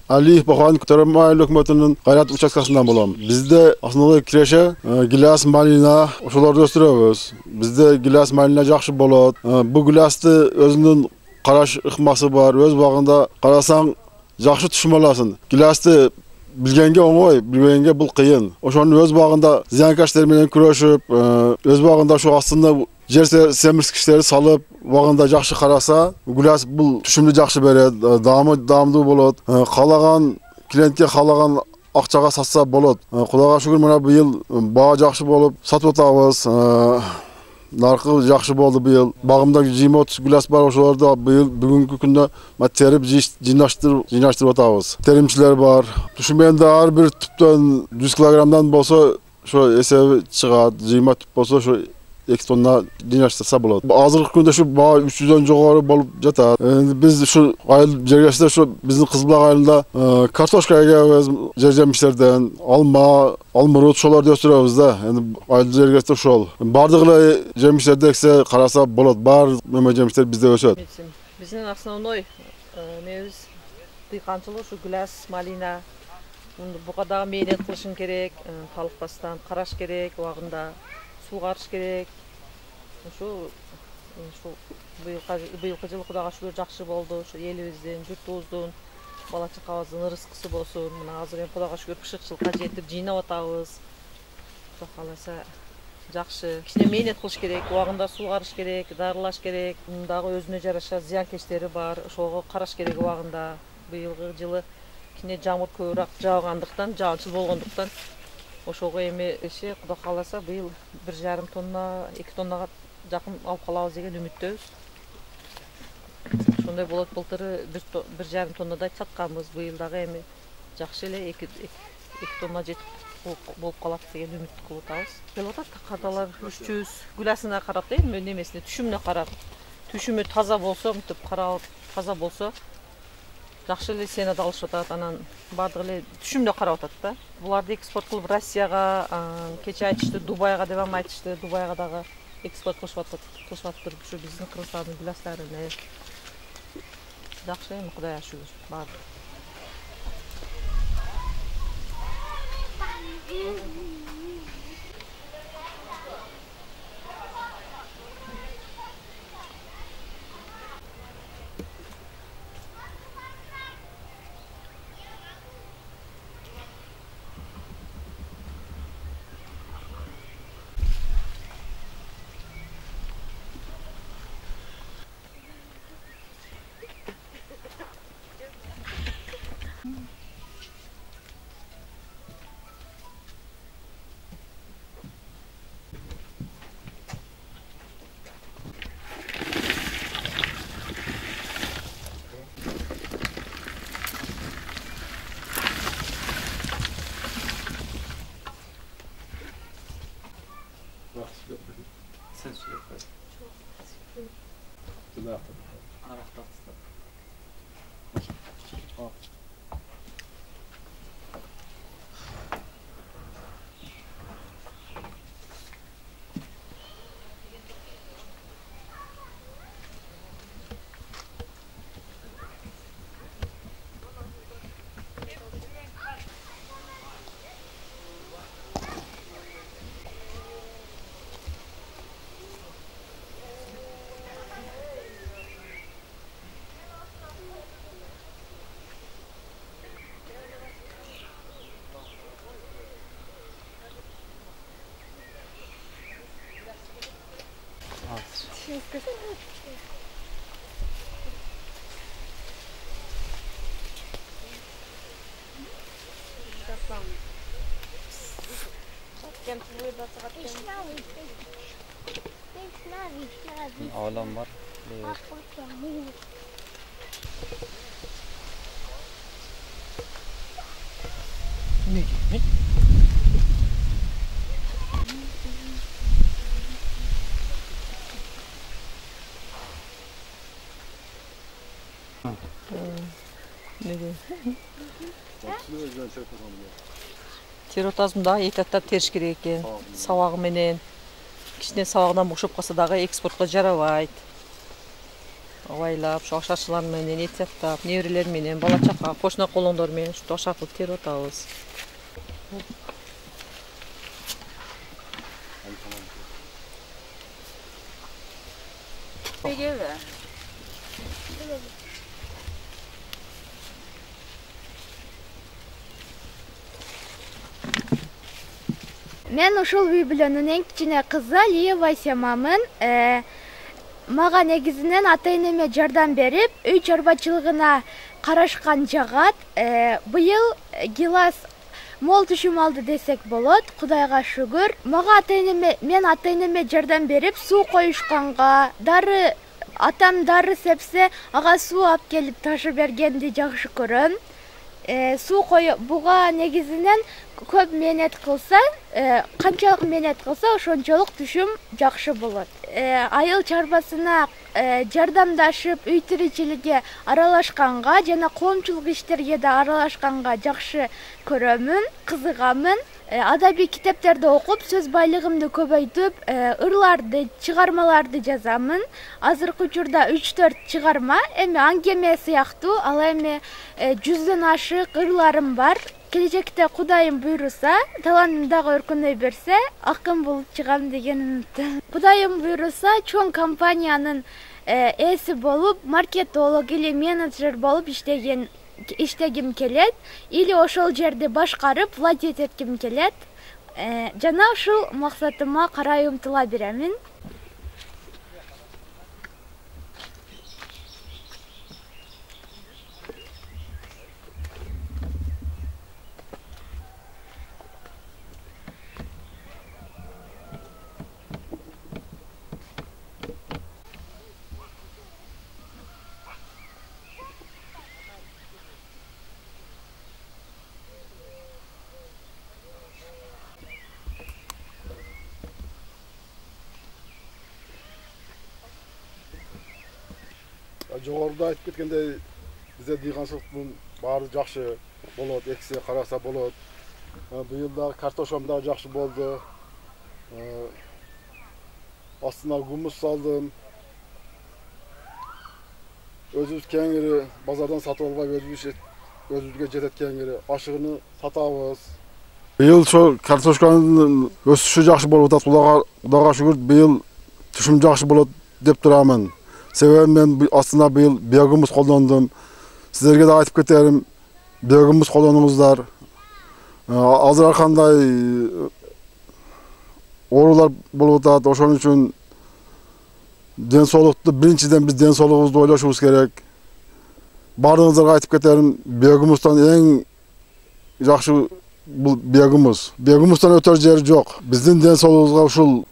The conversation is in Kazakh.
Aliyev Bakan Tarım Hükümeti'nin gayret uçakasından bulam. Bizde aslında kireçe gilas malina oşularda östürüyoruz. Bizde gilas malina jakşı bolat. Bu gilasты özünün qaraş ıkması var. Öz bağında qarasan jakşı tushmalasın. Gilasты bilgenge oңой, bilgenge bu kıyın. Oşonun öz bağında ziyankaşları bilen kuruşup, öz bağında şu aslında jer semirskişleri salıp vağında jakşı qarasa, gilas bu tushumlu jakşı beredi, damdı bolat. Qalagan klientke qalagan akçaga satsa bolat. Xudoga şükür mana bu yıl bağa jakşı bolup satıp atабыз. Narkı jakşı boldu bu yıl. Bağımda 20-30 gilas bar oşolarda bu yıl bugünkü günde terip jinaştırıp atабыз. Terimçiler var. Düşmende her bir tüpten 100 kilogramdan bolsa şu esebi çıgat, 20 tüp bolsa şu 2 tonna jinaştırsa bolot. Azırkı günde şu bağ 300'den joğarı bolup jatat. Biz şu ayıl jergeçte şu bizim Kızılbulak ayılında kartoşka egemiz jerjemişlerden alma, almırut şolar östürüyoruz da. Yani ayıl jergeçte şol. Bardığıyla jemişlerde ekse qarasa bolot. Bar meme jemişler bizde ösöt. Bizim основной neviz dıyqançılık şu gilas, malina. Bu kadar meynet kılışın gerek, kalıptastan qaraş gerek, vağında su qarış gerek. Şu bıyılqı жылы Xudoga şükür jakşı boldu. Şu elibizden, jurtubuzdan, bala çakabızın rızkısı bolsun. Mına azыр hem Xudoga şükür pışıkçılıkka jetip jıynap atабыз. Xudo kalasa jakşı. Kişine meynet kılış gerek, vağında su qarış gerek, darılaş gerek. Mundagı özüne jaraşa ziyankeşleri var. Şoga qaraş gerek vağında. Bıyılgı жылы kine jamur köbürak jağgandyktan, jağınçıl bolgonduktan oşoga эми Xudo kalasa bu yıl 1,5 tonna, 2 tonnaga jakın alıp kalabız деген ümittöbüz. Şonday bolat былтыры 1,5 tonnada çatkanбыз. Bu yıl dagы эми jakşı эле 2 tonna жетип болуп калат деген ümit кылып атабыз. Келип атат кадаlar 300 гүласына карап да эми немесине түшүмүнө карап. Түшүмү таза болсо, мынтип карап таза болсо жақсы эле сенада алышып атат, анан бардыгы эле түшүмдө карап атат да. Буларды экспорт кылып Россияга, кече айтышты Дубайга деп айтышты. Дубайга дагы экспорт кылышып атыптыр. Ушу биздин Кыргызстандын гүластарын. Жакшы эми Кудайга шүгүр бар. Sen söyle. Ağlam var. Ne? Тер отасында эки аттап териш керек экен. Сабагы менен. Кичине сабагынан бошоп калса дагы экспортко жарабайт. Avaylап, şu aşaçılar menен et саттап, неберелер менен, бала чака, кошуна колоңдор менен ушунтип аша кылып терип атабыз. Мен ушул үй бүлөнүн эң кичине кызы Алиева Семамын. Мага негизинен ата-энеме жардам берип, үй чарбачылыгына карашкан жагат. Быйыл гилас мол түшүм алды десек болот, Кудайга шүгүр. Мен ата-энеме жардам берип, суу коюшканга, атам дары сепсе, ага суу алып келип ташып бергенди жакшы көрөм. Буга негизинен көп менет кылса, канчалык менет кылса, ошончолук түшүм жакшы болот. Айыл чарбасына жардамдашып, үй тиричиликке аралашканга жана коомчулук иштерге да аралашканга жакшы көрөмүн, кызыгамын. Адабий китептерди окуп, сөз байлыгымды көбөйтүп, ырларды, чыгармаларды жазамын. Азыркы учурда 3-4 чыгарма, эми аңгеме сыяктуу, ал эми 100дөн ашык ырларым бар. Келечекте Кудайым буйруса, талантым дагы өркүндөй берсе, акын болуп чыгам деген үмүттөм. Кудайым буйруса, чоң компаниянын эси болуп, маркетолог или менеджер болуп иштегим келет, или ошол жерди башкарып, владеть этким келет. Жана ушул максатыма карай умтула беремин. Жогоруда айтып кеткендей, бизде дыйганчылыктын баары жакшы болот, эксе караса болот. Быйыл да картошкам да жакшы болду. Астына гумус салдым. Өзүбүз кеңири базардан сатып албай өзүбүзгө жетет кеңири ашыгыны сатабыз. Быйыл ошо картошканын өсүшү жакшы болуп атат. Кудайга шүгүр, быйыл түшүм жакшы болот деп турамын. Себеби мен астына быйыл биогумус колдондум. Силерге да айтып кетерим, биогумус колдонуңуздар. Азыр ар кандай оорулар болуп атат. Ошон үчүн ден соолукту, биринчиден биз ден соолугубузду ойлошубуз керек. Бардыгыңыздарга айтып кетерим, биогумустан эң жакшы бул биогумус. Биогумустан өтөр жери жок. Биздин ден соолугубузга ушул